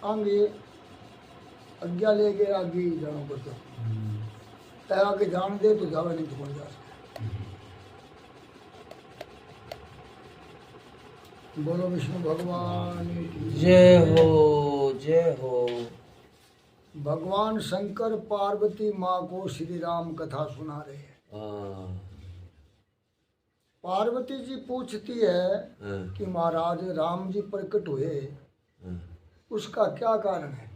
आगे आज्ञा ले गए आगे जाना पड़ता है आगे जान दे तो जावे नहीं तो कौन जा सकता। बोलो विष्णु भगवान की जय हो जय हो। भगवान शंकर पार्वती माँ को श्री राम कथा सुना रहे हैं। पार्वती जी पूछती है कि महाराज राम जी प्रकट हुए उसका क्या कारण है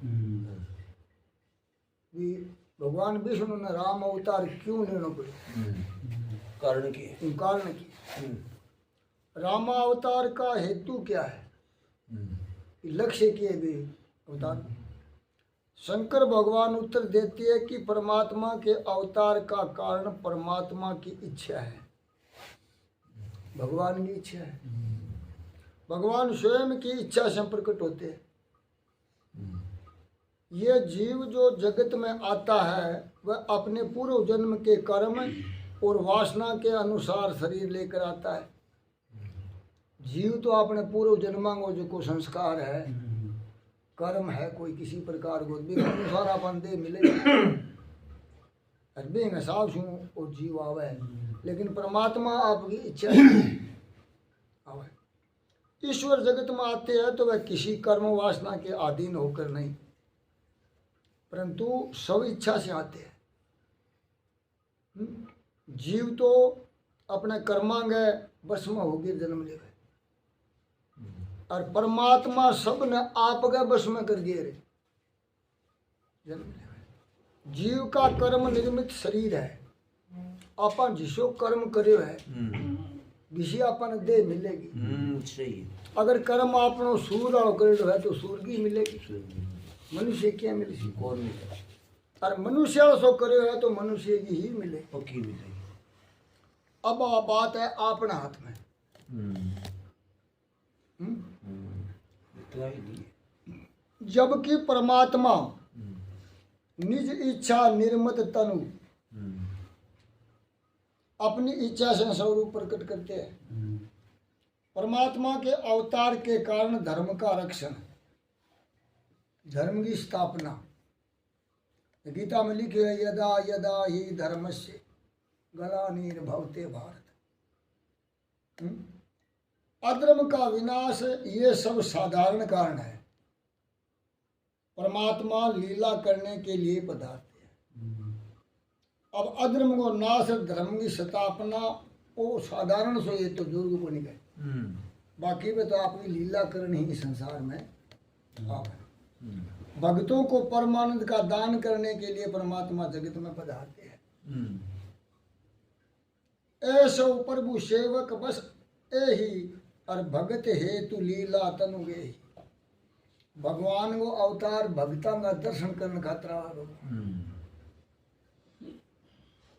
कि भगवान विष्णु ने राम अवतार क्यों लेना पड़े कारण की रामावतार का हेतु क्या है लक्ष्य किए भी अवतार। शंकर भगवान उत्तर देती है कि परमात्मा के अवतार का कारण परमात्मा की इच्छा है, भगवान की इच्छा है। भगवान स्वयं की इच्छा से प्रकट होते हैं। ये जीव जो जगत में आता है वह अपने पूर्व जन्म के कर्म और वासना के अनुसार शरीर लेकर आता है। जीव तो अपने पूर्व जन्मांगो जो को संस्कार है कर्म है कोई किसी प्रकार को भी अनुसार अपन दे मिलेगा अरबे हिसाब से और जीव आवे। लेकिन परमात्मा आपकी इच्छा आवे। ईश्वर जगत में आते हैं तो वह किसी कर्म वासना के अधीन होकर नहीं परंतु सब इच्छा से आते हैं। जीव तो अपने कर्मांग बस में होकर जन्म ले और परमात्मा सब ने आप गए बस में कर दिए रे जन्म ले। जीव का कर्म निर्मित शरीर है। अपन जिसो कर्म करे है विषय अपन दे मिलेगी। सही। अगर कर्म आपनो सूर और करे है तो सूर की मिलेगी। मनुष्य क्या मिलेगी कौन मिलेगा और मनुष्य सो करे है तो मनुष्य की ही मिलेगी। अब बात है अपने हाथ में। जबकि परमात्मा निज इच्छा निर्मत तनु अपनी इच्छा से स्वरूप प्रकट करते हैं। परमात्मा के अवतार के कारण धर्म का रक्षण धर्म की स्थापना गीता में लिखे है यदा यदा ही धर्मस्य ग्लानिर्भवते भारत। अधर्म का विनाश ये सब साधारण कारण है। परमात्मा लीला करने के लिए पधारते हैं। अब अधर्म को नाश धर्म की स्थापना वो साधारण सो ये तो दुर्ग को नहीं गए बाकी में तो आपकी लीला करनी ही संसार में आप भक्तों को परमानंद का दान करने के लिए परमात्मा जगत में पधारते हैं। ऐसो प्रभु सेवक बस यही और भगत हेतु लीला तनु गे। भगवान को अवतार भक्ता का दर्शन करने खातिर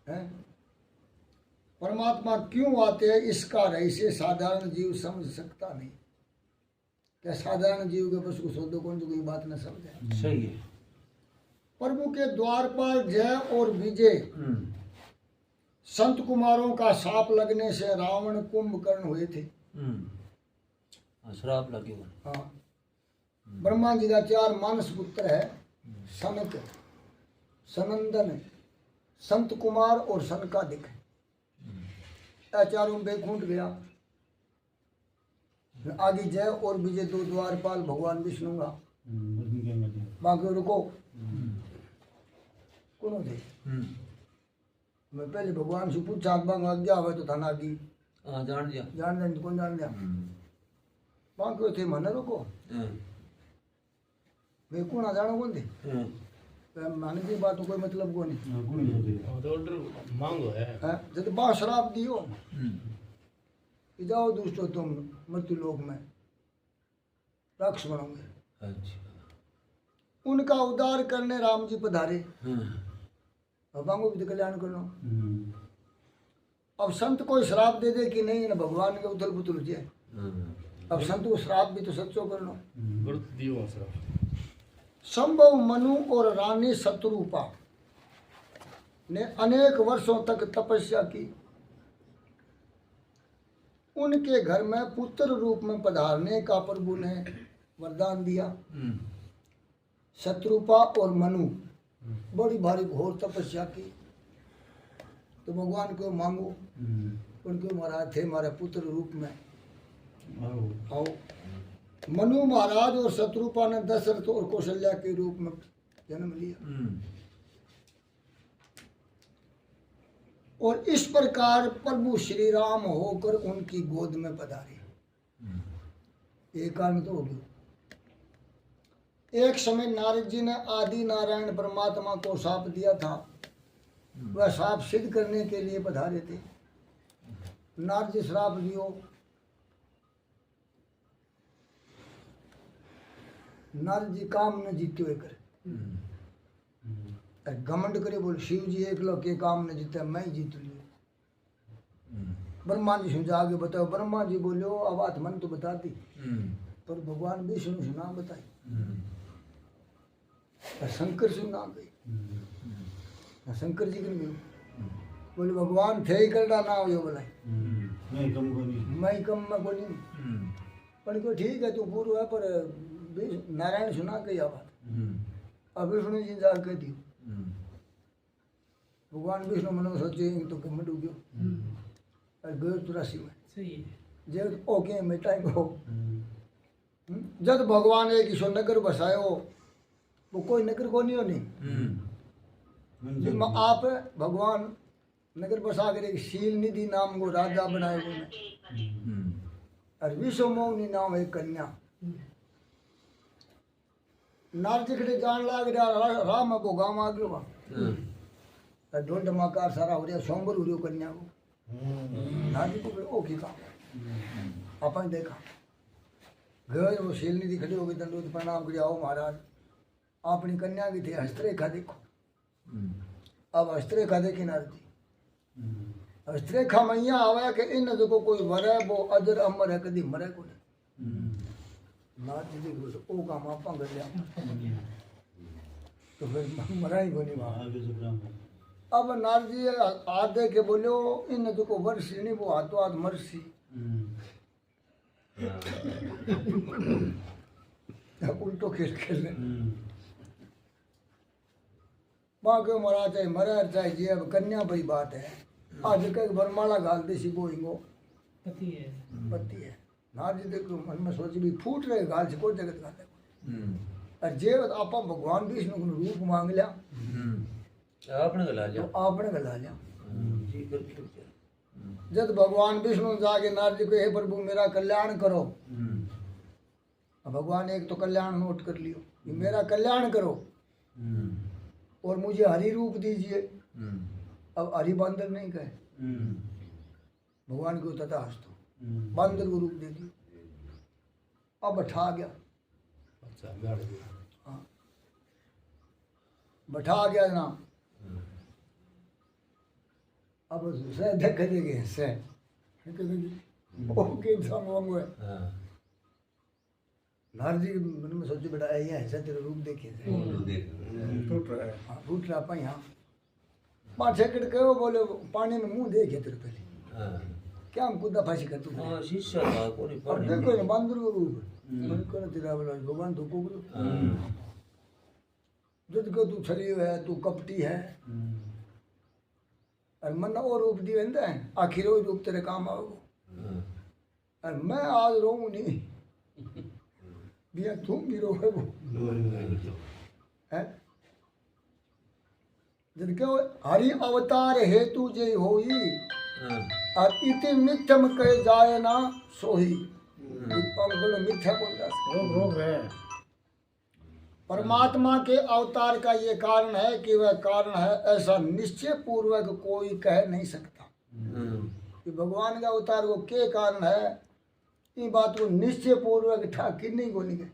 है। परमात्मा क्यों आते हैं इसका रहस्य साधारण जीव समझ सकता नहीं। क्या साधारण जीव के बस को सोदो कौन जो कोई बात न समझे। सही है। प्रभु के द्वार पर जय और विजय संत कुमारों का शाप लगने से रावण कुंभकर्ण हुए थे। श्राप लगे हुए। हाँ ब्रह्मा जी का 4 मानस पुत्र है सनक सनंदन संत कुमार और सनकादिक। चारों बैकुंठ गया। आगे जय और विजय 2 द्वारपाल भगवान विष्णु का बाकी रुको कौन थे। मैं पहले भगवान से पूछा आज्ञा हुआ तो थाना की जान दिया कौन जान दिया बाकी थे मन रुको वे कौन आ जाना कौन थे माने की बात कोई मतलब को नहीं मांगो है जब बा शराब दियो जाओ दोस्तों तुम मृत्यु लोक में राक्षस बनोगे। उनका उद्धार करने राम जी पधारे। भगवान को भी तो कल्याण करना। अब संत कोई श्राप दे दे कि नहीं ना भगवान के उथल पुथल जाए। अब संत को श्राप भी तो सच्चो करना। संभव मनु और रानी शत्रुपा ने अनेक वर्षों तक तपस्या की। उनके घर में पुत्र रूप में पधारने का प्रभु ने वरदान दिया। शत्रुपा और मनु बड़ी भारी घोर तपस्या की। तो भगवान को मांगो, उनके महाराज थे हमारे पुत्र रूप में आओ। मनु महाराज और शत्रुपा ने दशरथ और कौशल्या के रूप में जन्म लिया। और इस प्रकार प्रभु श्री राम होकर उनकी गोद में पधारे। एक कारण तो हो गया। एक समय नारद जी ने आदि नारायण परमात्मा को शाप दिया था, वह शाप सिद्ध करने के लिए पधारे थे। नारद जी श्राप दियो, नारद जी काम न जीते हुए करे, घमंड करे, बोले शिव जी एक लो के काम न जीते, मैं ही जीत लियो। ब्रह्मा जी समझा आगे बताओ, ब्रह्मा जी बोलो अब बात मन तो बता दी, पर भगवान विष्णु सुना बताई, शंकर सुना गई। शंकर जी के बोले भगवान थे ही करना ना हो बोला मैं कम को नहीं, पर को ठीक है तू पूर्व है, पर नारायण सुना गई बात। अब विष्णु जी जा कह दी, भगवान विष्णु मन में सोचे तो घमंड हो गयो, गयो 84 में जब ओके मिटाई को। जब भगवान एक ईश्वर नगर बसायो, वो कोई नगर को नहीं हो नहीं, आप भगवान नगर बसा कर एक शील निधि नाम को राजा बनाए और विश्व मोहिनी नाम एक कन्या। नार जिकड़े जान लाग रहा राम को गाँव आ गयो वहाँ ढोल धमाकार सारा हो रहा, सोमबर हो रही कन्या को। नार जी को ओ की काम अपन देखा गए, वो शील निधि खड़ी हो गई, दंडोत प्रणाम कर आओ महाराज अपनी कन्या की थी हस्तरेखा देखो। अब हस्तरेखा देखी नारद जी, हस्तरेखा मैया आवे कि इन जो कोई मरे वो अजर अमर है, कभी मरे को नहीं। नारद जी देखो ओ काम आपा कर लिया, तो फिर मरा ही को नहीं वहाँ। अब नारद जी हाथ दे के बोलो इन जो को वर्षी नहीं वो हाथों हाथ मरसी। उल्टो खेल खेल वहाँ क्यों मरा चाहे मरा चाहे जी, अब कन्या बड़ी बात है। आज कहीं बरमाला गाल दे सी बोइंगो पति है। नारद जी देखो मन में सोची भी फूट रहे गाल से कोई जगत गाल और जे आपा भगवान विष्णु को रूप मांग लिया, आपने गला लिया, तो आपने गला लिया। जब भगवान विष्णु जाके नारद जी को हे प्रभु मेरा कल्याण करो, भगवान एक तो कल्याण नोट कर लियो, मेरा कल्याण करो और मुझे हरि रूप दीजिए। अब हरि बांदर नहीं कहे, भगवान को तथास्तु बांदर को रूप दे दिया। अब बैठा गया, हाँ बैठा गया ना। अब से देख देंगे से ओके संग है। नारद जी मन में सोचे बेटा ये ऐसा तेरा रूप देखे फूट रहा पा यहाँ 5 सेकंड कहो बोले पानी में मुंह देखे तेरे पहले क्या हम कूदा फांसी कर तू अब देखो ना बंदर को रूप मन को तेरा बोला भगवान तो को जद को तू छली है तू कपटी है और मन और रूप दी वेंदा है आखिर वो रूप तेरे काम आओ और मैं आज रोऊं नहीं बिया तुम भी रोए वो है जब क्यों हरि अवतार हेतु जय होई और इति मिथ्यम कहे जाए ना सोही मिथ्या बोल रहा है। परमात्मा के अवतार का ये कारण है कि वह कारण है ऐसा निश्चय पूर्वक कोई कह नहीं सकता कि भगवान का अवतार को के कारण है। ये बात को निश्चय पूर्वक ठाक नहीं बोली गई।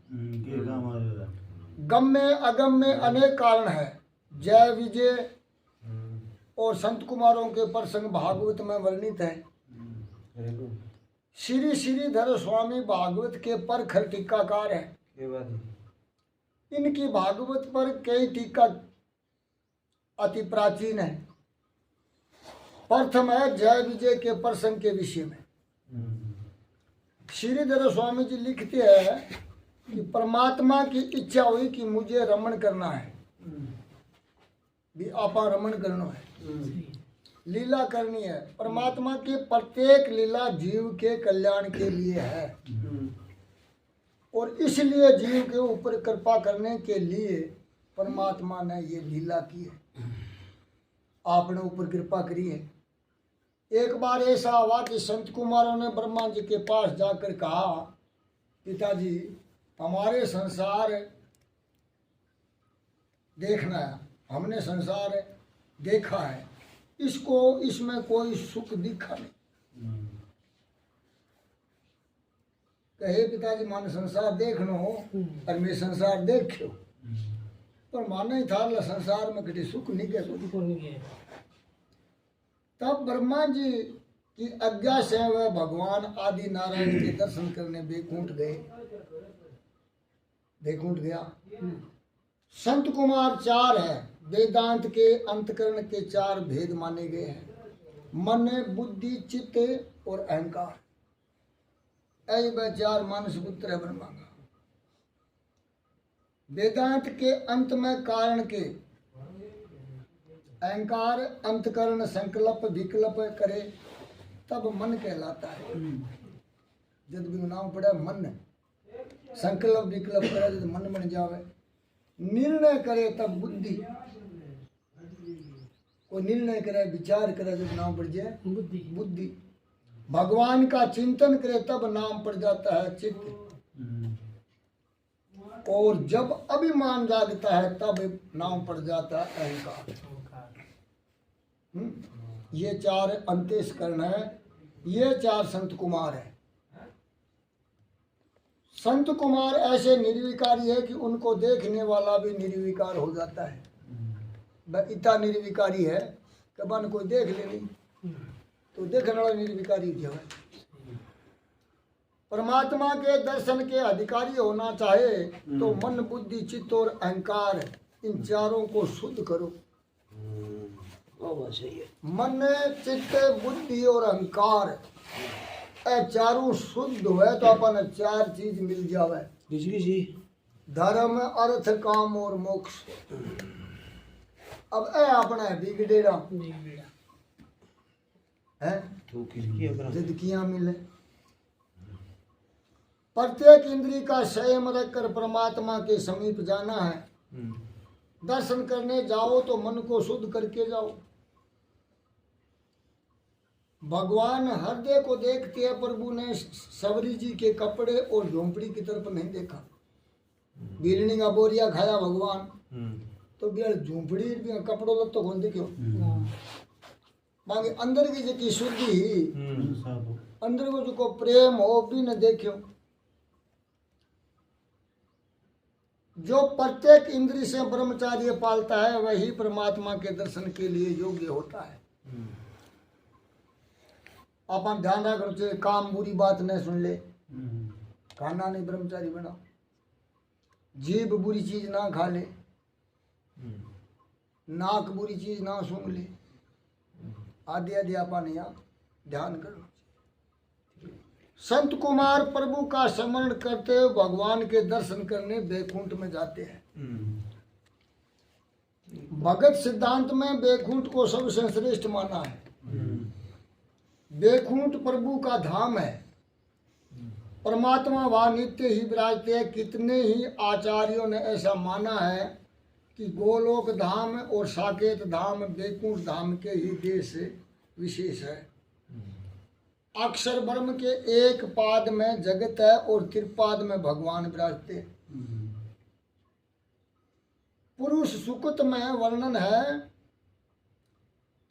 गम्य अगम्य अनेक कारण है। जय विजय और संत कुमारों के प्रसंग भागवत में वर्णित है। श्री श्रीधर स्वामी भागवत के परखर टीकाकार है। इनकी भागवत पर कई टीका अति प्राचीन है। प्रथम है जय विजय के प्रसंग के विषय में। श्रीधर स्वामी जी लिखते हैं कि परमात्मा की इच्छा हुई कि मुझे रमण करना है, भी आपा रमण करना है, लीला करनी है। परमात्मा की प्रत्येक लीला जीव के कल्याण के लिए है और इसलिए जीव के ऊपर कृपा करने के लिए परमात्मा ने ये लीला की है, आपने ऊपर कृपा करी है। एक बार ऐसा हुआ कि संत कुमारों ने ब्रह्मा जी के पास जाकर कहा, पिताजी हमारे संसार देखना है, हमने संसार देखा है, इसमें कोई सुख दिखा नहीं। कहे पिताजी मान संसार देखना हो और मैं संसार देखो, पर माना ही था संसार में कभी सुख नहीं गया। तब ब्रह्मा जी की आज्ञा से वह भगवान आदि नारायण के दर्शन करने बैकुंठ गया। संत कुमार 4 है, वेदांत के अंतकरण के 4 भेद माने गए हैं, मन, बुद्धि, चित्त और अहंकार। ऐसे वह 4 मानस पुत्र है ब्रह्मा का। वेदांत के अंत में कारण के अहंकार अंतकरण संकल्प विकल्प करे तब मन कहलाता है। जब भी नाम पड़ा मन, संकल्प विकल्प करे जब मन बन जावे, निर्णय करे तब बुद्धि, कोई निर्णय करे विचार करे जब नाम पड़ जाए बुद्धि, भगवान का चिंतन करे तब नाम पड़ जाता है चित्त, और जब अभिमान जागता है तब नाम पड़ जाता है अहंकार। ये 4 अंतस्करण है, ये 4 संत कुमार है। संत कुमार ऐसे निर्विकारी है कि उनको देखने वाला भी निर्विकार हो जाता है। वह इतना निर्विकारी है कि मन कोई देख ले नहीं तो देखने वाला निर्विकारी जो है। परमात्मा के दर्शन के अधिकारी होना चाहे तो मन, बुद्धि, चित्त और अहंकार, इन 4 को शुद्ध करो। मन, चित्त, बुद्धि और अहंकार, ये 4 शुद्ध हुए तो अपन 4 चीज मिल जावे, धर्म, अर्थ, काम और मोक्ष। अब ए अपना बिगड़ेड़ा है जिंदगियां मिले। प्रत्येक इंद्री का संयम रखकर परमात्मा के समीप जाना है। दर्शन करने जाओ तो मन को शुद्ध करके जाओ। भगवान हृदय को देखते हैं। प्रभु ने सबरी जी के कपड़े और झोंपड़ी की तरफ नहीं देखा। बिरनी का बोरिया खाया भगवान तो बियर झोंपड़ी कपड़ों लग तो कौन देखो मांगे अंदर की जो शुद्धि अंदर को जो प्रेम हो भी न देखो। जो प्रत्येक इंद्री से ब्रह्मचार्य पालता है वही परमात्मा के दर्शन के लिए योग्य होता है। अपन ध्यान रखना चाहिए, काम बुरी बात न सुन ले, खाना नहीं ब्रह्मचारी बना, जीभ बुरी चीज ना खा ले, नाक बुरी चीज ना सूंघ ले, आदि आदि अपन यहाँ ध्यान करना। संत कुमार प्रभु का स्मरण करते हुए भगवान के दर्शन करने बैकुंठ में जाते हैं। भगत सिद्धांत में बैकुंठ को सबसे श्रेष्ठ माना है। बैकुंठ प्रभु का धाम है। परमात्मा वहाँ नित्य ही विराजते हैं। कितने ही आचार्यों ने ऐसा माना है कि गोलोक धाम और साकेत धाम बैकुंठ धाम के ही देश विशेष है। अक्षर ब्रह्म के एक पाद में जगत है और त्रिपाद में भगवान विराजते हैं। पुरुष सुकृत में वर्णन है,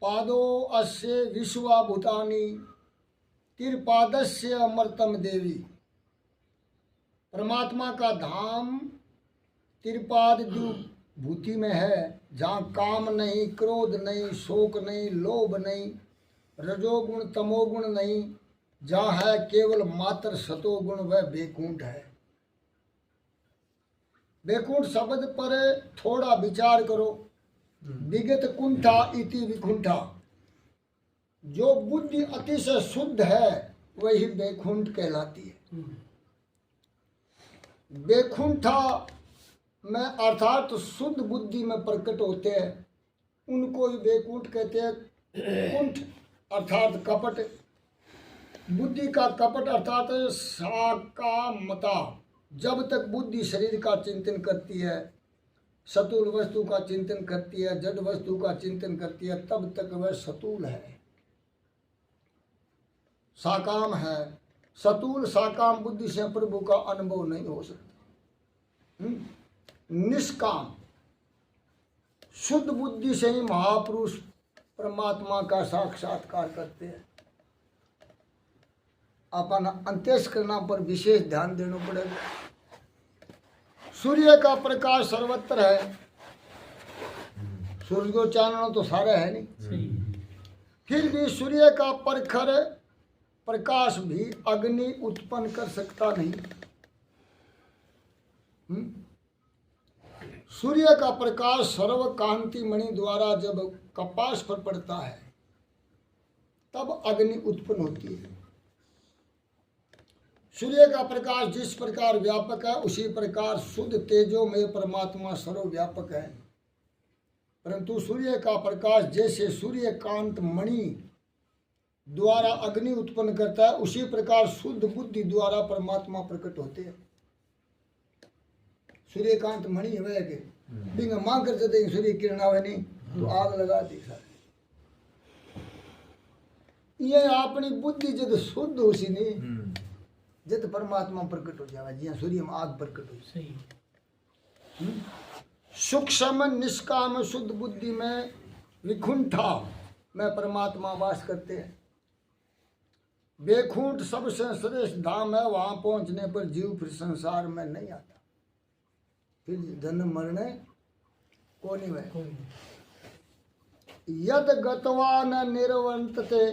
पादो अस्य विश्वा भूतानि त्रिपादस्य अमृतम देवी। परमात्मा का धाम त्रिपाद भूति में है, जहाँ काम नहीं, क्रोध नहीं, शोक नहीं, लोभ नहीं, रजोगुण तमोगुण नहीं, जहाँ है केवल मात्र सतोगुण, वह बैकुंठ है। बैकुंठ शब्द पर थोड़ा विचार करो। विगत कुंठा इति विकुंठा। जो बुद्धि अतिशय शुद्ध है वही बैकुंठ कहलाती है। बेकुंठा में अर्थात शुद्ध बुद्धि में प्रकट होते हैं, उनको ही बेकुंठ कहते हैं। कुंठ अर्थात कपट, बुद्धि का कपट अर्थात साकामता। जब तक बुद्धि शरीर का चिंतन करती है, सतुल वस्तु का चिंतन करती है, जड़ वस्तु का चिंतन करती है, तब तक वह सतुल है, साकाम है। सतुल साकाम बुद्धि से प्रभु का अनुभव नहीं हो सकता। निष्काम शुद्ध बुद्धि से ही महापुरुष परमात्मा का साक्षात्कार करते हैं। अपन अंत्येष्करण पर विशेष ध्यान देना पड़ेगा। सूर्य का प्रकाश सर्वत्र है, सूर्य को चानना तो सारे है नहीं, फिर भी सूर्य का प्रखर प्रकाश भी अग्नि उत्पन्न कर सकता नहीं। सूर्य का प्रकाश सर्व कांति मणि द्वारा जब कपास पर पड़ता है तब अग्नि उत्पन्न होती है। सूर्य का प्रकाश जिस प्रकार व्यापक है, उसी प्रकार शुद्ध तेजो में परमात्मा सर्वव्यापक है। परंतु सूर्य का प्रकाश जैसे सूर्यकांत मणि द्वारा अग्नि उत्पन्न करता है, उसी प्रकार शुद्ध बुद्धि द्वारा परमात्मा प्रकट होते हैं। सूर्यकांत मणि है के बिंग मां कर देते सूर्य किरण आवे नहीं तो आग लगा दी सारे। ये अपनी बुद्धि जब शुद्ध हो सी नहीं, जब परमात्मा प्रकट हो जावे, जिया सूर्य में आग प्रकट हो। सही सूक्ष्म निष्काम शुद्ध बुद्धि में विकुंठा में परमात्मा वास करते हैं। बेकुंठ सबसे श्रेष्ठ धाम है, वहां पहुंचने पर जीव फिर संसार में नहीं आता, फिर जन्म मरने को नहीं वह। यद गतवा न निर्वंतते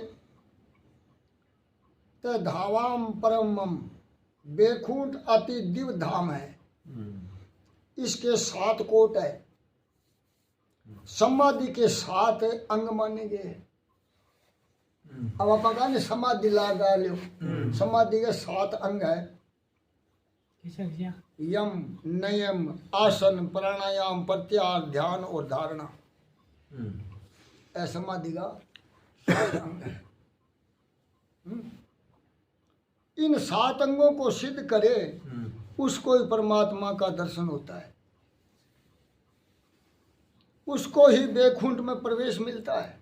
ते धावाम परमम। बेकुंठ अति दिव्य धाम है, इसके 7 कोट है, समाधि के 7 अंग माने गए। अब आप कहा समाधि लगा लो, समाधि के 7 अंग है। यम, नियम, आसन, प्राणायाम, प्रत्याहार, ध्यान और धारणा। समाधि का 7 अंग है। इन 7 अंगों को सिद्ध करे उसको ही परमात्मा का दर्शन होता है, उसको ही बेकुंठ में प्रवेश मिलता है।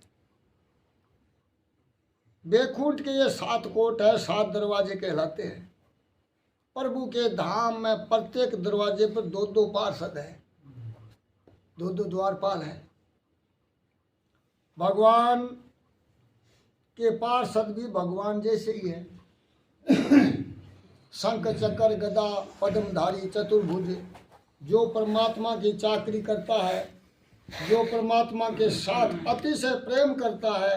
बेकुंठ के ये 7 कोट है, 7 दरवाजे कहलाते हैं। प्रभु के धाम में प्रत्येक दरवाजे पर 2-2 पार्षद है, 2-2 द्वारपाल है। भगवान के पार्षद भी भगवान जैसे ही है। शंख चक्र गदा पद्मधारी चतुर्भुज, जो परमात्मा की चाकरी करता है, जो परमात्मा के साथ अतिशय प्रेम करता है,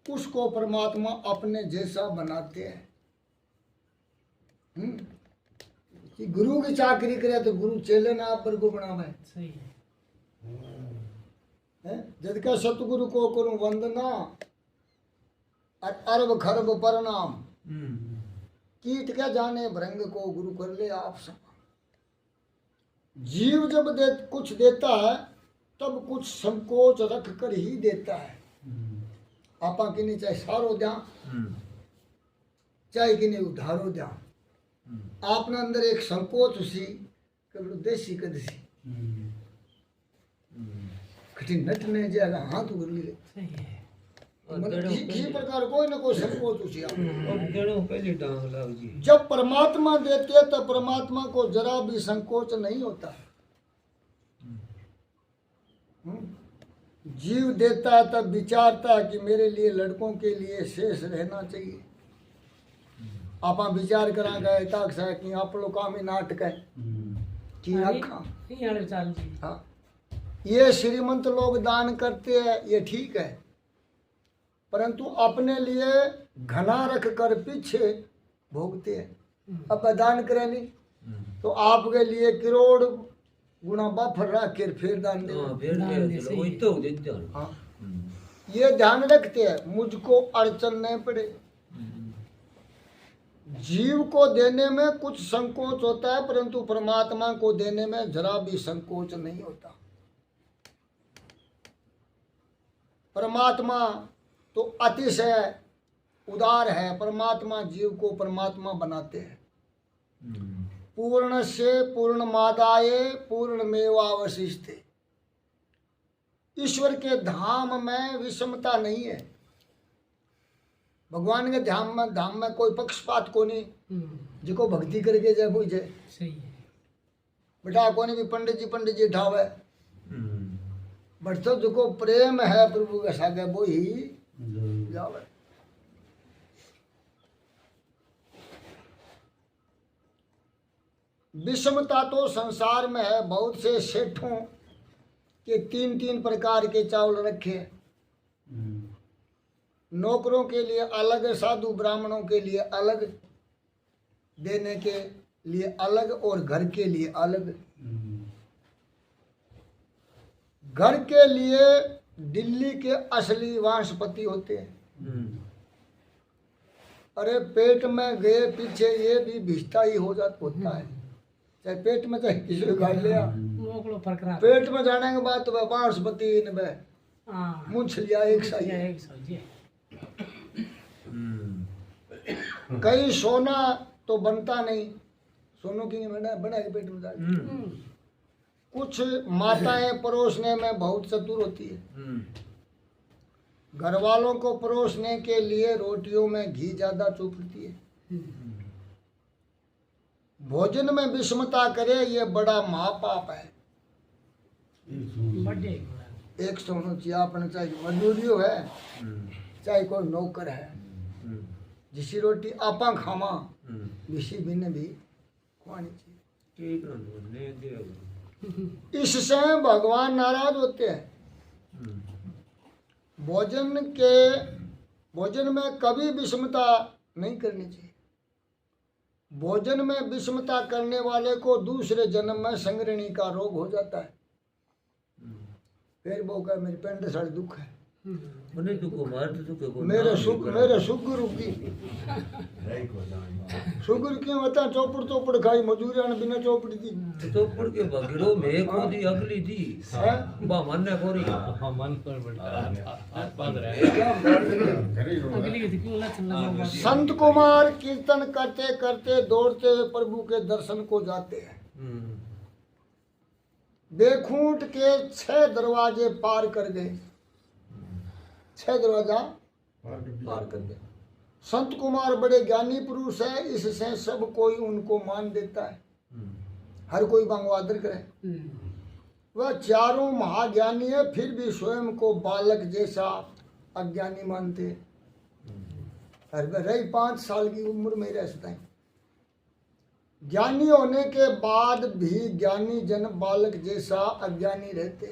उसको परमात्मा अपने जैसा बनाते हैं। कि गुरु की चाकरी करे तो गुरु चेले ना आप पर को बनावे। सही है। जद का सतगुरु को करूं वंदना, अरब खरब प्रणाम। कीट क्या जाने भृंग को गुरु कर ले आप सब। जीव जब कुछ देता है तब कुछ संकोच रख कर ही देता है। आपा कि नहीं चाहे सारो द्या, चाहे कि नहीं उधारो द्या, आपने अंदर एक संकोच उसी कबलो देसी कदसी कठिन नट ने जाएगा हाथ उगल ले। सही है। मतलब किसी प्रकार कोई ना कोई संकोच उसी आप पहले डांग लाओ जी। जब परमात्मा देते हैं तब परमात्मा को जरा भी संकोच नहीं होता। जीव देता है तब विचारता है कि मेरे लिए लड़कों के लिए शेष रहना चाहिए। आप विचार करा गए ताक से कि आप लोग काम ही नाटक है कि हाँ, ये श्रीमंत लोग दान करते हैं, ये ठीक है, परंतु अपने लिए घना रख कर पीछे भोगते हैं। अब दान करें नहीं तो आपके लिए करोड़ गुना बफर रख कर फिर दान दे। हाँ, ये ध्यान रखते हैं मुझको अड़चन नहीं पड़े। जीव को देने में कुछ संकोच होता है, परंतु परमात्मा को देने में जरा भी संकोच नहीं होता। परमात्मा तो अतिशय उदार है। परमात्मा जीव को परमात्मा बनाते हैं। पूर्णस्य पूर्णमादाय पूर्णमेवावशिष्टे। ईश्वर के धाम में विषमता नहीं है। भगवान के धाम में कोई पक्षपात को नहीं। जिको भक्ति करके जाए वो जाए। सही है। बेटा कोने भी पंडित जी ठावे, बट तो जिको प्रेम है प्रभु के सागे वो ही जावे। विषमता तो संसार में है। बहुत से सेठों के 3-3 प्रकार के चावल रखे हैं। नौकरों के लिए अलग, साधु ब्राह्मणों के लिए अलग, देने के लिए अलग और घर के लिए अलग। घर के लिए दिल्ली के असली वानस्पति होते हैं। अरे पेट में गए पीछे ये भी भिष्टा ही होता है। चाहे पेट में चाहे किसी को गाड़ लिया, पेट में जाने के बाद तो वह वानस्पति मुंछ लिया एक सही। कई सोना तो बनता नहीं, सोनों की बना के पेट में जाए। कुछ माताएं परोसने में बहुत चतुर होती है। घर वालों को परोसने के लिए रोटियों में घी ज्यादा चूपती है। भोजन में विषमता करे ये बड़ा महापाप है। एक सोनो चाहिए अपने, चाहे मजदूरियो है चाहे कोई नौकर है। जिसी रोटी आपा खावा विसी बिन भी खुआनी चाहिए। इससे भगवान नाराज होते हैं। भोजन में कभी विषमता नहीं करनी चाहिए। भोजन में विषमता करने वाले को दूसरे जन्म में संगृणी का रोग हो जाता है। फिर वो कहे मेरी पेंट साड़ी दुख है, मेरे शुगर की शुगर क्यों होता। चौपड़ खाई मजूरिया ने बिना चौपड़ की चौपड़ के बगड़ो में खोदी अगली थी बा मन ने कोरी मन पर संत कुमार कीर्तन करते करते दौड़ते हुए प्रभु के दर्शन को जाते हैं। बेखूंट के 6 दरवाजे पार कर गए। 6 दरवाजा पार कर गए। संत कुमार बड़े ज्ञानी पुरुष है, इससे सब कोई उनको मान देता है। हर कोई भगवादर करे। वह चारों महाज्ञानी है, फिर भी स्वयं को बालक जैसा अज्ञानी मानते। हर रही 5 साल की उम्र में रहता है। ज्ञानी होने के बाद भी ज्ञानी जन बालक जैसा अज्ञानी रहते।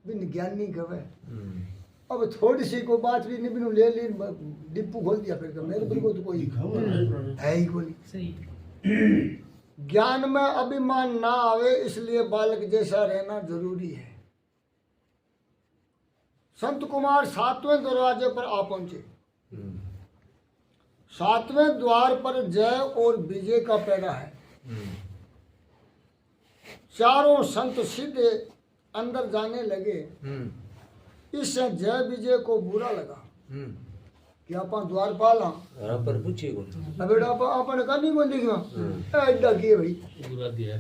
बिन ज्ञानी कवे। अब थोड़ी सी को बात भी नहीं बिनु ले ली डिप्पू खोल दिया। फिर मेरे बिल को तो कोई है ही कोई। ज्ञान में अभिमान ना आवे, इसलिए बालक जैसा रहना जरूरी है। संत कुमार 7वें दरवाजे पर आ पहुंचे। 7वें द्वार पर जय और विजय का पैरा है। चारों संत सीधे अंदर जाने लगे। इससे जय विजय को बुरा लगा कि अपन द्वारपाल पर पूछे को बेटा अपन का नहीं बोल देखियो ऐडा किए भाई बुरा दिया।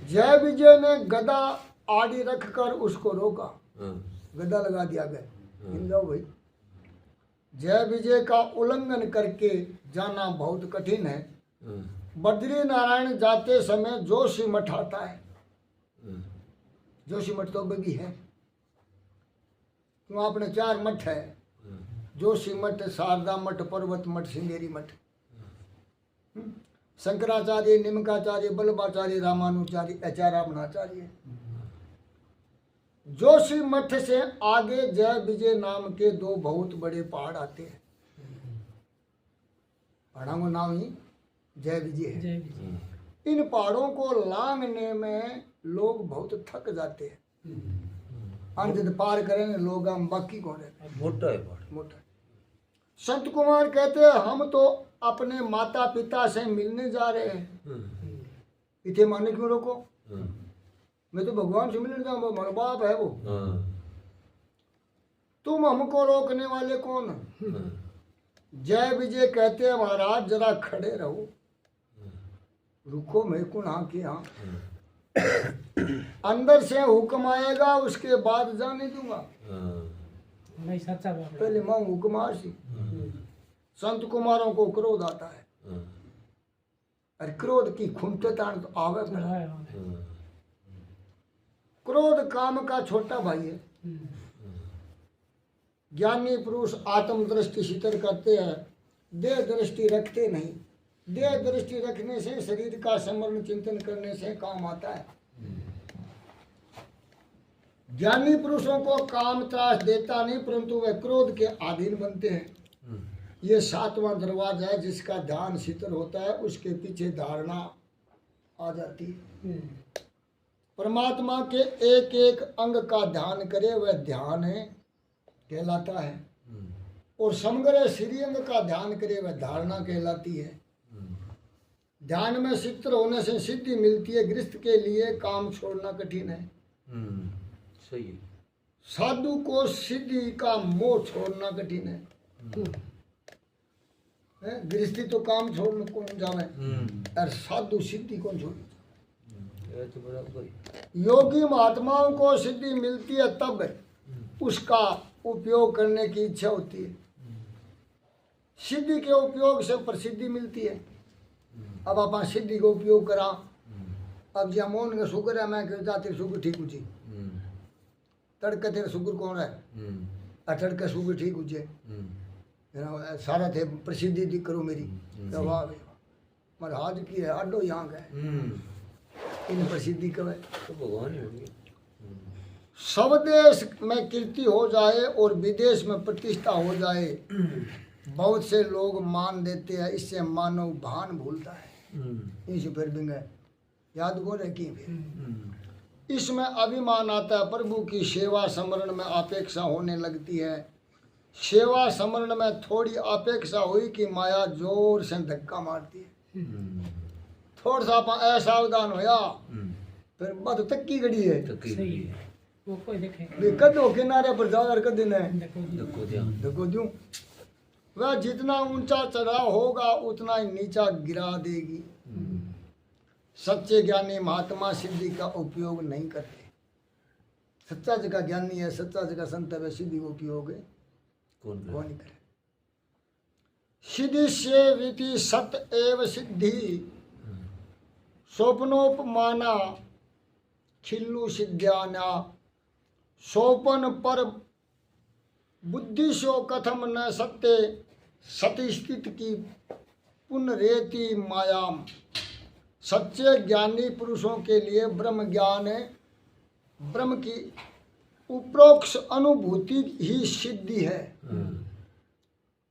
जय विजय ने गदा आड़ी रखकर उसको रोका। गदा लगा दिया गया। जाओ भाई। जय विजय का उल्लंघन करके जाना बहुत कठिन है। बद्री नारायण जाते समय जोशी मठ आता है। जोशी मठ तो भी है। वहाँ अपने 4 मठ है। जोशी मठ, शारदा मठ, पर्वत मठ, सिंगेरी मठ। शंकराचार्य, निमकाचार्य, बल्लभाचार्य, रामानुचार्य, आचार्य। जोशी मठ से आगे जय विजय नाम के 2 बहुत बड़े पहाड़ आते हैं। पहाड़ों का नाम ही जय विजय है। इन पहाड़ों को लांघने में लोग बहुत थक जाते हैं। अंत पार करेंगे लोग हम बाकी कौन है। मोटा है पहाड़, मोटा। संत कुमार कहते हैं हम तो अपने माता पिता से मिलने जा रहे हैं, इतने माने क्यों रोको? मैं तो भगवान से मिलने जाऊँ, मेरा बाप है वो, तुम हमको रोकने वाले कौन? जय विजय कहते हैं महाराज जरा खड़े रहो, रुको मैं कौन हाँ की हाँ, अंदर से हुक्म आएगा उसके बाद जाने दूंगा, नहीं सच्चा बात है। पहले माँ हुक्म सी। संत कुमारों को क्रोध आता है, अरे क्रोध की खुमते तान तो आवे पड़ा। क्रोध काम का छोटा भाई है। ज्ञानी पुरुष आत्म दृष्टि शीतल करते हैं, देह दृष्टि रखते नहीं। देह दृष्टि रखने से शरीर का स्मरण चिंतन करने से काम आता है। ज्ञानी पुरुषों को काम त्रास देता नहीं, परंतु वे क्रोध के अधीन बनते हैं। ये 7वां दरवाजा है, जिसका ध्यान शीतल होता है उसके पीछे धारणा आ जाती है। परमात्मा के एक एक अंग का ध्यान करे वह ध्यान है कहलाता है, और समग्र श्रीअंग का ध्यान करे वह धारणा कहलाती है। ध्यान में शीतल होने से सिद्धि मिलती है। गृहस्थ के लिए काम छोड़ना कठिन है। सही है। साधु को सिद्धि का मोह छोड़ना कठिन है। गृहस्थी तो काम छोड़ने कौन जावे, और साधु सिद्धि कौन छोड़े? तो बराबर। योगी महात्माओं को सिद्धि मिलती है तब उसका उपयोग करने की इच्छा होती है। सिद्धि के उपयोग से प्रसिद्धि मिलती है। अब आप सिद्धि का उपयोग करा, अब जी मोन का शुक्र है, मैं कहता तेरे शुक्र ठीक हो जी, तड़के तेरे शुक्र कौन है, तड़के शुक्र ठीक हो जाए, सारा थे प्रसिद्धि दी करो मेरी, वाह महाराज की है आडो यहाँ का है, इन प्रसिद्धि कवे तो भगवान ही होंगे। सब देश में कीर्ति हो जाए और विदेश में प्रतिष्ठा हो जाए, बहुत से लोग मान देते हैं, इससे मानव भान भूलता है। इसी फिर भी गए याद को रहे की फिर इसमें अभिमान आता है। प्रभु की सेवा स्मरण में अपेक्षा होने लगती है। सेवा स्मरण में थोड़ी अपेक्षा हुई कि माया जोर से धक्का मारती है। थोड़ा सा आप असावधान होया फिर बात तक की घड़ी है, सही है। वो कोई देखे वे कदों किनारे पर जाकर कर देना है, देखो देखो वह जितना ऊंचा चढ़ाव होगा उतना ही नीचा गिरा देगी। सच्चे ज्ञानी महात्मा सिद्धि का उपयोग नहीं करते। सच्चा जगह ज्ञानी है, सच्चा जगह संत है, सिद्धि का उपयोग है कौन नहीं करे। सिद्धि से विधि सत एव सिद्धि, स्वप्नोपमाना खिल्लु सिद्ध्याना, सोपन पर बुद्धि सो कथम न सत्य, सती स्थित की पुनरेति मायाम। सच्चे ज्ञानी पुरुषों के लिए ब्रह्म ज्ञान है, ब्रह्म की उपरोक्त अनुभूति ही सिद्धि है।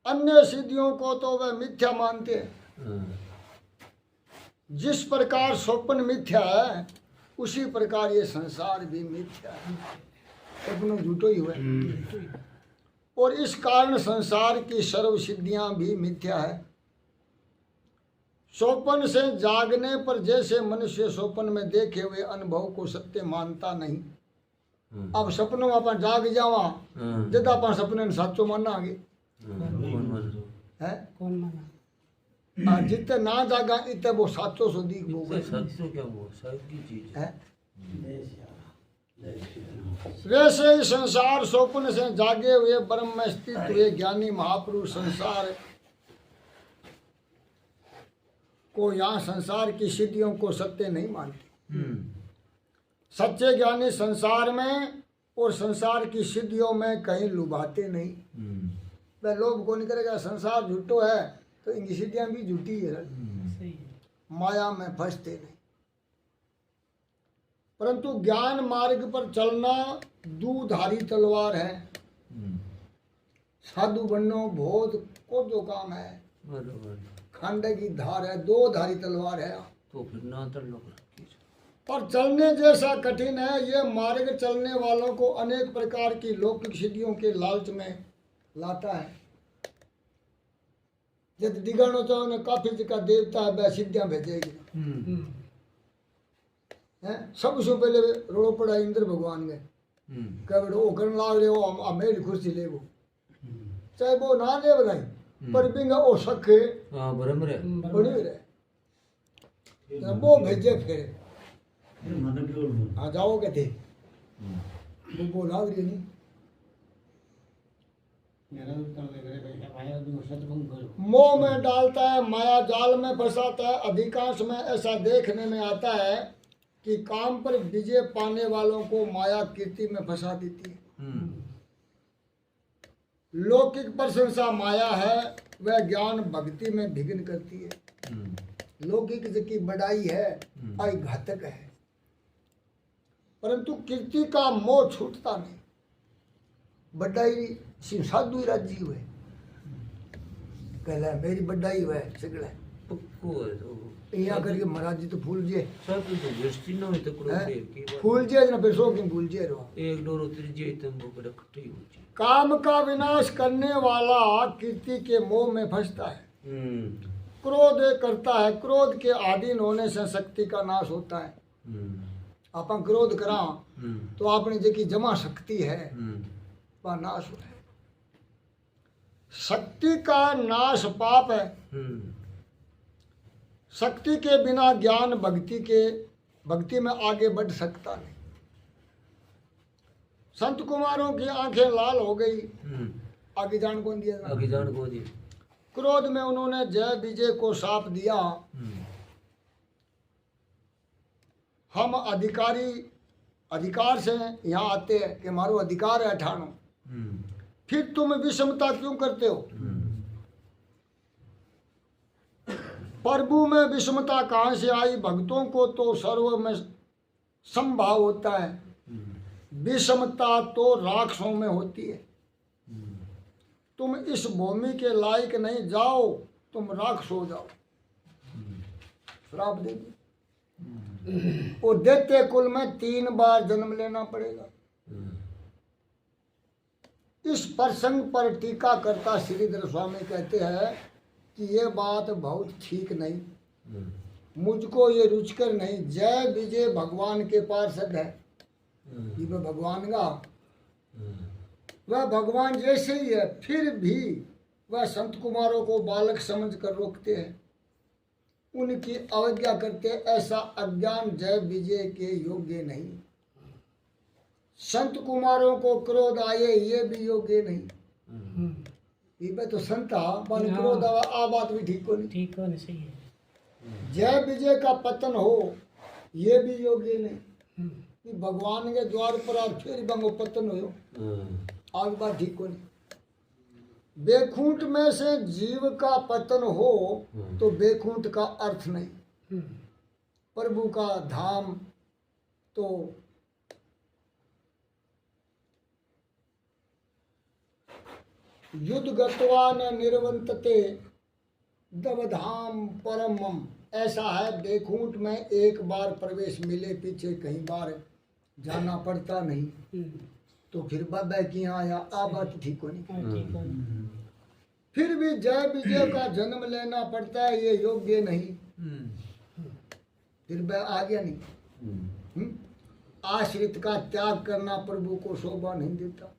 अन्य सिद्धियों को तो वह मिथ्या मानते हैं। जिस प्रकार स्वप्न मिथ्या है उसी प्रकार ये संसार भी मिथ्या है, अपनों झूठो ही हुए। और इस कारण संसार की सर्व सिद्धियां भी मिथ्या है। स्वप्न से जागने पर जैसे मनुष्य स्वप्न में देखे हुए अनुभव को सत्य मानता नहीं। अब सपनों में अपन जाग जावा जब अपन सपने साचो माना आगे है, कौन माना? जितने ना जागा इतने वो साचो सो दीख वो सच क्या वो सब की चीज है। वैसे ही संसार स्वप्न से जागे हुए ब्रह्म में स्थित हुए ज्ञानी महापुरुष संसार को, यहाँ संसार की सिद्धियों को सत्य नहीं मानते। सच्चे ज्ञानी संसार में और संसार की सिद्धियों में कहीं लुभाते नहीं। वह लोभ को नहीं करेगा, संसार झूठो है तो इनकी सिद्धियां भी झूठी है, सही है। माया में फंसते नहीं। परंतु ज्ञान मार्ग पर चलना दूधारी तलवार है। साधु बनना बहुत को जो काम है, खंड की धार है, दो धारी तलवार है। तो फिर ना तर लो पर चलने जैसा कठिन है। ये मार्ग चलने वालों को अनेक प्रकार की लौकिक सिद्धियों के लालच में लाता है। जब दिगानो चाहो ने काफी जगह देवता है वह सिद्धियां भेजेगी हैं। सबसे पहले रोड़ो पड़ा इंद्र भगवान के कह वो करने लाग रहे हो मेरी कुर्सी ले वो चाहे वो ना ले बनाई पर बिंगा ओ सखे हाँ बराबर है बनी रहे वो भेजे फिर हाँ जाओगे थे वो लाग रही नहीं मोह में डालता है, माया जाल में फंसाता है। अधिकांश में ऐसा देखने में आता है कि काम पर विजय पाने वालों को माया कीर्ति में फंसा देती है। लौकिक प्रशंसा माया है, वह ज्ञान भक्ति में विघ्न करती है। लौकिक की बढ़ाई है आई घातक है, परंतु कीर्ति का मोह छूटता नहीं। बढ़ाई सिर्फ साधु ही राजी हुए कहला मेरी बढ़ाई हुआ है सगड़ा पक्को है तो यहाँ करके महाराज जी तो फूल जे सब तो जस्ती ना है तो करो हैं? की बात फूल जे ना फिर सो क्यों फूल जे रहो। एक डोरो त्रिजे तुम वो बड़ा इकट्ठे हो जाए काम का विनाश करने वाला कीर्ति के मोह में फंसता है। क्रोध करता है, क्रोध के अधीन होने से शक्ति का नाश होता है। अपन क्रोध करा तो अपनी जकी जमा शक्ति है वह नाश हो है। शक्ति का नाश पाप है। शक्ति के बिना ज्ञान भक्ति में आगे बढ़ सकता नहीं। संत कुमारों की आंखें लाल हो गई, आगे जान कौन दिया? आगे जान को दी क्रोध में उन्होंने जय विजय को साप दिया। हम अधिकार से यहाँ आते हैं कि हमारो अधिकार है ठानो, फिर तुम विषमता क्यों करते हो? प्रभु में विषमता कहाँ से आई? भक्तों को तो सर्व में संभाव होता है, विषमता तो राक्षसों में होती है। तुम इस भूमि के लायक नहीं, जाओ तुम राक्षस हो जाओ। श्राप देगी और दैत्य कुल में 3 बार जन्म लेना पड़ेगा। इस प्रसंग पर टीका करता श्रीधर स्वामी कहते हैं कि ये बात बहुत ठीक नहीं, मुझको ये रुचकर नहीं। जय विजय भगवान के पार्षद है, ये भगवान का वह भगवान जैसे ही है, फिर भी वह संत कुमारों को बालक समझ कर रोकते हैं, उनकी अवज्ञा करते। ऐसा अज्ञान जय विजय के योग्य नहीं। संत कुमारों को क्रोध आए ये भी योग्य नहीं। ये तो संता बन क्रोध आ बात भी ठीक को नहीं, ठीक होने सही है। जय विजय का पतन हो ये भी योग्य नहीं। कि भगवान के द्वार पर आप फिर बंगो पतन हो, आगे बात ठीक को नहीं। बेखूंट में से जीव का पतन हो तो बेखूंट का अर्थ नहीं। प्रभु का धाम तो युद्ध गत्वा न निर्वंतते दवधाम परमम। ऐसा है, बेखूंट में एक बार प्रवेश मिले, पीछे कहीं बार जाना पड़ता नहीं। तो फिर बाबा की यहाँ आया आ बात ठीक हो नहीं। फिर भी जय विजय का जन्म लेना पड़ता है, ये योग्य नहीं। फिर वह आ गया नहीं। आश्रित का त्याग करना प्रभु को शोभा नहीं देता।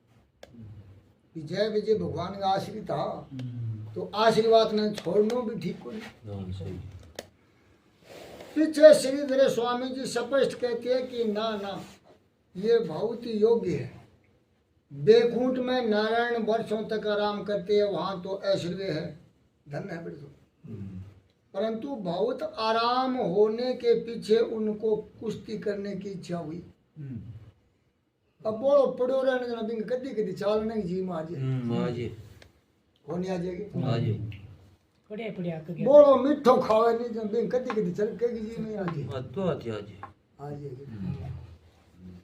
कि जय विजय भगवान का आश्रित था तो आशीर्वाद ने छोड़ना भी ठीक को नहीं। पीछे श्रीधर स्वामी जी स्पष्ट कहते हैं कि ना ना ये बहुत ही योग्य है। बेखूंट में नारायण वर्षों तक आराम करते हैं, वहां तो ऐश्वर्य है, धन है बड़ी। परंतु बहुत आराम होने के पीछे उनको कुश्ती करने की इच्छा हुई। अब बोलो पड़ो रहने देना, बिंग कदी कदी चालने की जी में आज होनी आ जाएगी। पड़िया पड़िया कर बोलो मिठो खावे नहीं जब बिंग कदी कदी चल के जी में आ जाएगी।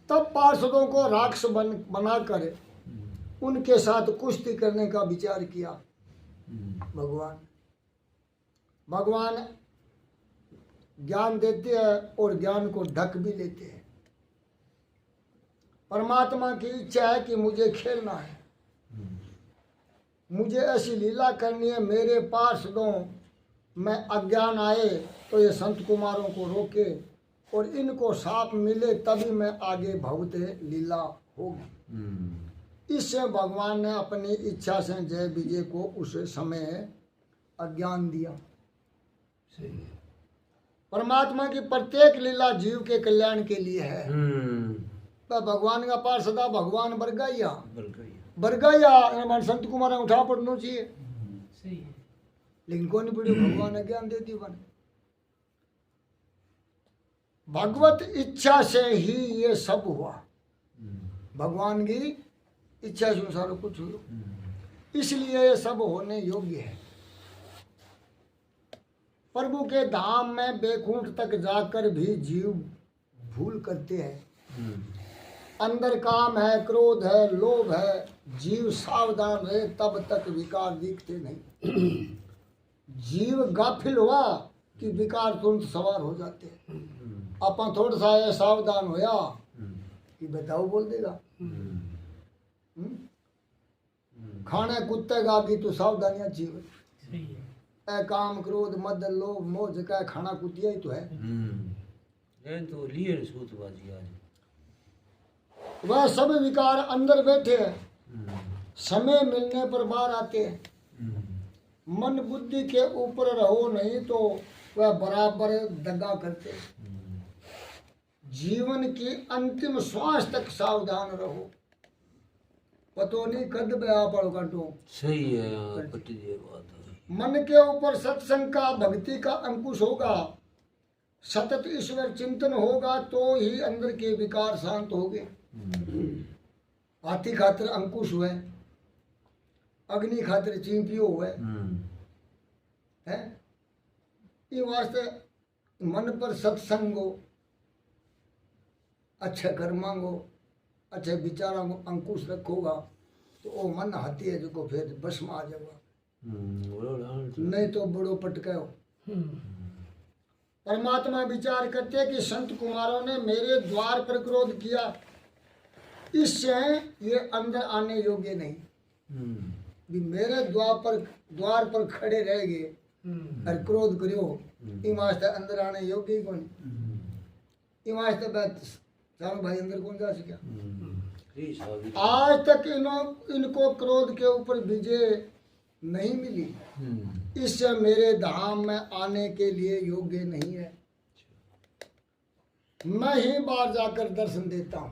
तब पार्षदों को राक्षस बनाकर उनके साथ कुश्ती करने का विचार किया। भगवान ज्ञान देते हैं और ज्ञान को ढक भी लेते हैं। परमात्मा की इच्छा है कि मुझे खेलना है, मुझे ऐसी लीला करनी है, मेरे पार्षदों में अज्ञान आए तो ये संत कुमारों को रोके और इनको साप मिले तभी मैं आगे भवते लीला होगी। इससे भगवान ने अपनी इच्छा से जय विजय को उस समय अज्ञान दिया। सही है। परमात्मा की प्रत्येक लीला जीव के कल्याण के लिए है। तो भगवान का पार्षदा भगवान बरगाइया बरगाइया संत कुमार उठा पड़ना चाहिए, सही है। लेकिन कौन पड़े, भगवान ने ज्ञान दे दी बन। भगवत इच्छा से ही ये सब हुआ, भगवान की इच्छा से सारा कुछ हुआ, इसलिए ये सब होने योग्य है। प्रभु के धाम में बैकुंठ तक जाकर भी जीव भूल करते हैं। अंदर काम है, क्रोध है, लोभ है, जीव सावधान रहे तब तक विकार दिखते नहीं। जीव गाफिल हुआ कि विकार तुरंत सवार हो जाते हैं। अपन थोड़ा सा ये सावधान होया कि बताओ बोल देगा। खाने कुत्ते का की तो सावधानियां चाहिए। सही है। ए काम क्रोध मद लोभ मोह जका खाना कुतिया ही तो है। तो लिए सूतबाजी आज वह सब विकार अंदर बैठे हैं, समय मिलने पर बाहर आते हैं। मन बुद्धि के ऊपर रहो नहीं तो वह बराबर दगा करते हैं। जीवन की अंतिम श्वास तक सावधान रहो, पतो नहीं कद बया पड़ो काटो। सही है, यहाँ पट्टी दी बात है। मन के ऊपर सत्संग का भक्ति का अंकुश होगा, सतत ईश्वर चिंतन होगा तो ही अंदर के विकार शांत होंगे। हाथी खातिर अंकुश हुए, अग्नि खातिर चिंपियो हुए है। ये वास्ते मन पर सत्संग हो, अच्छे कर्मांगो, अच्छे विचारों को अंकुश रखोगा तो वो मन हाथी है जो फिर बस में आ जाएगा, नहीं तो बड़ो पटका हो। परमात्मा विचार करते हैं कि संत कुमारों ने मेरे द्वार पर क्रोध किया, इससे ये अंदर आने योग्य नहीं। भी मेरे द्वार पर खड़े रह गए और क्रोध करियो, ई वास्ते अंदर आने योग्य ही कौन। ई वास्ते बात चारों भाई अंदर कौन जा सका। आज तक इनको क्रोध के ऊपर विजय नहीं मिली, इससे मेरे धाम में आने के लिए योग्य नहीं है। मैं ही बाहर जाकर दर्शन देता हूँ।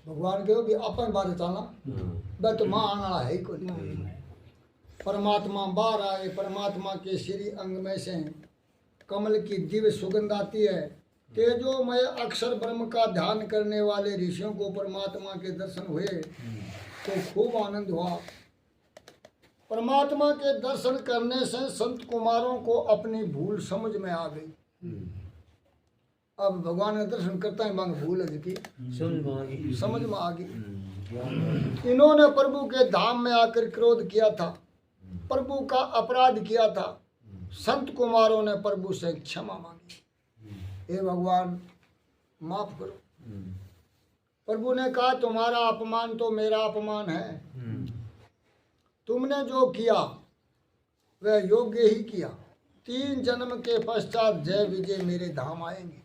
भगवान कहो भी अपन बाहर जाना, बट माँ आना है ही कोई। परमात्मा बाहर आए, परमात्मा के श्री अंग में से कमल की दिव्य सुगंध आती है। तेजोमय अक्षर ब्रह्म का ध्यान करने वाले ऋषियों को परमात्मा के दर्शन हुए तो खूब आनंद हुआ। परमात्मा के दर्शन करने से संत कुमारों को अपनी भूल समझ में आ गई। अब भगवान का दर्शन करता है मांग भूल है की समझ में आ गई। इन्होंने प्रभु के धाम में आकर क्रोध किया था, प्रभु का अपराध किया था। संत कुमारों ने प्रभु से क्षमा मांगी, हे भगवान माफ करो। प्रभु ने कहा तुम्हारा अपमान तो मेरा अपमान है, तुमने जो किया वह योग्य ही किया। 3 जन्म के पश्चात जय विजय मेरे धाम आएंगे।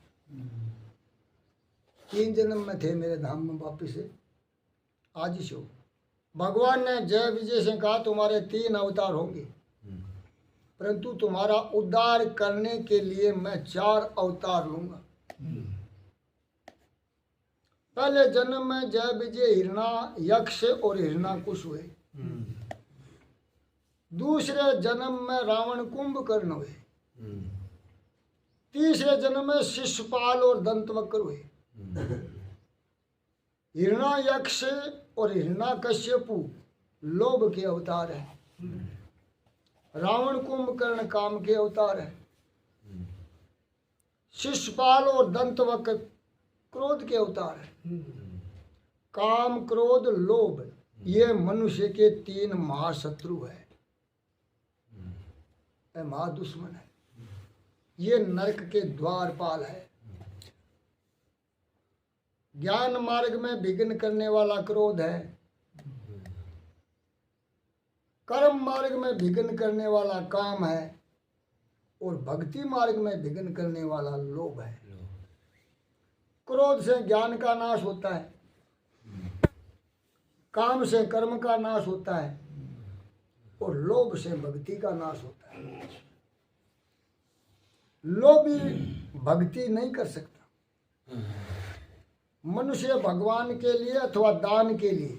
3 जन्म में थे मेरे धाम में, वापिस आज ही शो। भगवान ने जय विजय से कहा तुम्हारे 3 अवतार होंगे, परंतु तुम्हारा उद्धार करने के लिए मैं 4 अवतार लूंगा। पहले जन्म में जय विजय हिरणा यक्ष और हिरणाकुश हुए। दूसरे जन्म में रावण कुंभकर्ण हुए। तीसरे जन्म में शिशुपाल और दंतवक्र हुए। हिरणा यक्ष और हिरणाकश्यपु लोभ के अवतार है, रावण कुंभकर्ण काम के अवतार है, शिशुपाल और दंतवक्र क्रोध के अवतार है। काम क्रोध लोभ ये मनुष्य के 3 महाशत्रु है, महादुश्मन है। ये नरक के द्वारपाल है। ज्ञान मार्ग में विघ्न करने वाला क्रोध है। कर्म मार्ग में विघ्न करने वाला काम है और भक्ति मार्ग में विघ्न करने वाला लोभ है। क्रोध से ज्ञान का नाश होता है, काम से कर्म का नाश होता है और लोभ से भक्ति का नाश होता है। लोभी भक्ति नहीं कर सकता। मनुष्य भगवान के लिए अथवा दान के लिए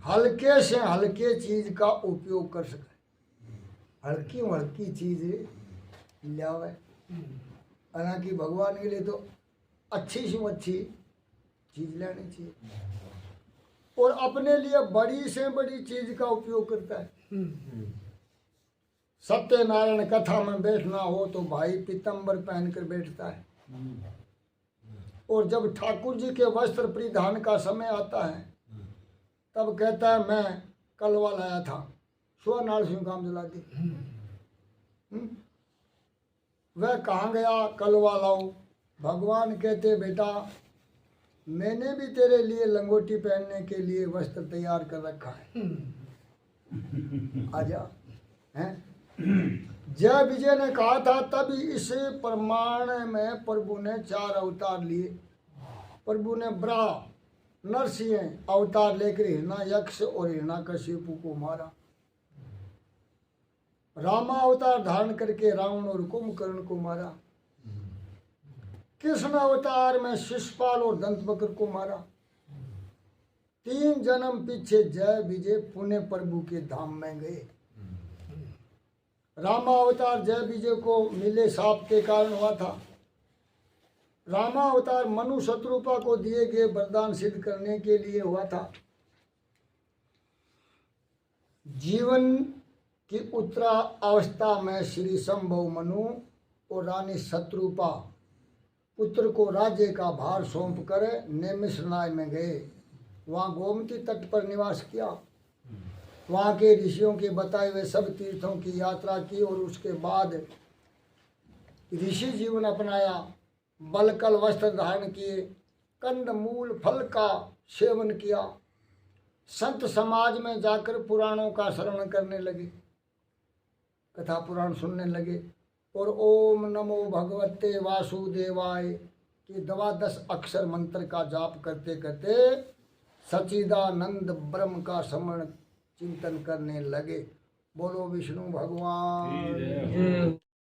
हल्के से हल्के चीज का उपयोग कर सकता है। हल्की चीज लावे, हालांकि भगवान के लिए तो अच्छी से अच्छी चीज लेनी चाहिए और अपने लिए बड़ी से बड़ी चीज का उपयोग करता है। सत्यनारायण कथा में बैठना हो तो भाई पीतम्बर पहनकर बैठता है और जब ठाकुर जी के वस्त्र परिधान का समय आता है तब कहता है मैं कलवा लाया था, सुआ नाल सिंह काम जला दी। वह कहाँ गया कलवा लाओ? भगवान कहते बेटा मैंने भी तेरे लिए लंगोटी पहनने के लिए वस्त्र तैयार कर रखा है, आजा। हैं जय विजय ने कहा था तभी इस प्रमाण में प्रभु ने 4 अवतार लिए। प्रभु ने ब्रह्मा नरसिंह अवतार लेकर हिरणा यक्ष और हिरण्यकशिपु को मारा। रामा अवतार धारण करके रावण और कुंभकर्ण को मारा। कृष्ण अवतार में शिशुपाल और दंतवक्र को मारा। 3 जन्म पीछे जय विजय पुणे प्रभु के धाम में गए। रामा अवतार जय विजय को मिले साप के कारण हुआ था। रामा अवतार मनु शत्रुपा को दिए गए वरदान सिद्ध करने के लिए हुआ था। जीवन की उत्तरा अवस्था में श्री संभव मनु और रानी शत्रुपा पुत्र को राज्य का भार सौंप कर नेमिषराय में गए। वहाँ गोमती तट पर निवास किया। वहाँ के ऋषियों के बताए हुए सब तीर्थों की यात्रा की और उसके बाद ऋषि जीवन अपनाया। बलकल वस्त्र धारण किए, कंद मूल फल का सेवन किया, संत समाज में जाकर पुराणों का श्रवण करने लगे, कथा पुराण सुनने लगे और ओम नमो भगवते वासुदेवाय के 12 अक्षर मंत्र का जाप करते करते सच्चिदानंद ब्रह्म का स्मरण चिंतन करने लगे। बोलो विष्णु भगवान।